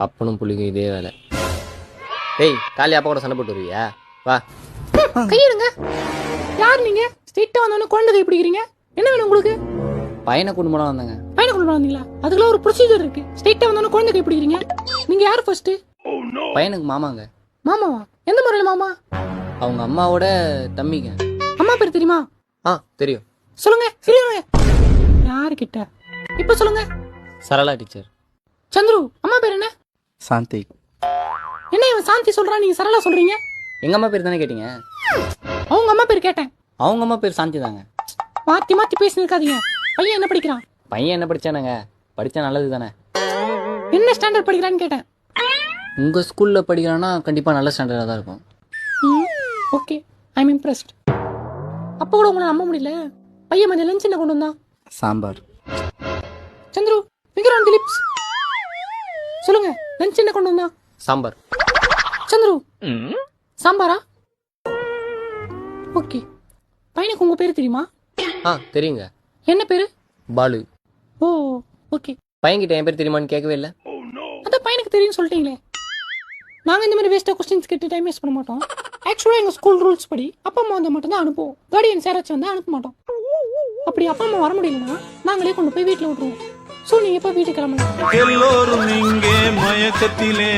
அப்பனும் புள்ளிக்கும் இதே வேலை. டேய் காலையில் அப்பா கூட சண்டை போட்டு வருவியா? வா. கையிருங்க. யார் நீங்க? ஸ்ட்ரெயிட்டா வந்தோன்னு குழந்தை கை பிடிக்கிறீங்க. என்ன வேணும் உங்களுக்கு? பையனை கொண்டு போனா வந்தாங்க. பையனை கொண்டு வந்தீங்களா? அதுக்குள்ள ஒரு ப்ரொசீஜர் இருக்கு. ஸ்ட்ரெயிட்டா வந்தோன்னு குழந்தை கை பிடிக்கிறீங்க. நீங்க யாரு ஃபர்ஸ்ட்? பையனுக்கு மாமாங்க. மாமாவா? எந்த முறையில மாமா? அவங்க அம்மாவோட தம்பிங்க. அம்மா பேர் தெரியுமா? தெரியும். சொல்லுங்க. சொல்லுங்க. யாரு கிட்ட? இப்ப சொல்லுங்க. சரளா டீச்சர். சந்துரு அம்மா பேர் என்ன? சாந்தி. என்ன இவன் சாந்தி சொல்றான், நீங்க சரளா சொல்றீங்க? எங்க அம்மா பேர் தானே கேட்டீங்க? அவங்க அம்மா பேர் கேட்டேன். அவங்க அம்மா பேர் சாந்தி தாங்க. மாத்தி மாத்தி பேசி இருக்காதீங்க. பையன் என்ன படிக்கிறான்? பையன் என்ன படிச்சானுங்க? படிச்சா நல்லது தானே. என்ன ஸ்டாண்டர்ட் படிக்கிறான்னு கேட்டேன். உங்க ஸ்கூல்ல படிக்கிறான்னா கண்டிப்பா நல்ல ஸ்டாண்டர்டா தான் இருக்கும். Okay, I am impressed. அப்போ கூட உங்களை நம்ப முடியல. பையன் மதியம் லஞ்ச் என்ன கொண்டு வந்தான்? Sambar. Chandru finger on the lips. சொல்லுங்க, லஞ்ச் என்ன கொண்டு வந்தான்? சாம்பார். சந்துரு சாம்பாரா? ஓகே. பையனுக்கு உங்க பேர் தெரியுமா? தெரியுங்க. என்ன பேரு? பாலு. ஓ ஓகே. பையன்கிட்ட என் பேர் தெரியுமான்னு கேட்கவே இல்லை. அதான் பையனுக்கு தெரியும்னு சொல்லிட்டீங்களே. நாங்கள் இந்த மாதிரி வேஸ்ட்டாக கொஸ்டின்ஸ் கேட்டு டைம் வேஸ்ட் பண்ண மாட்டோம். ஆக்சுவலாக எங்கள் ஸ்கூல் ரூல்ஸ் படி அப்பா அம்மா வந்தால் மட்டும்தான் அனுப்புவோம். கார்டியன்ஸ் யாராச்சும் வந்தால் அனுப்ப மாட்டோம். அப்படி அப்பா அம்மா வர முடியலன்னா நாங்களே கொண்டு போய் வீட்டில் விட்டுருவோம். ஸோ நீங்கள் இப்போ வீட்டுக்கு கிளம்பலாம். எல்லோரும் இங்கே மயக்கத்திலே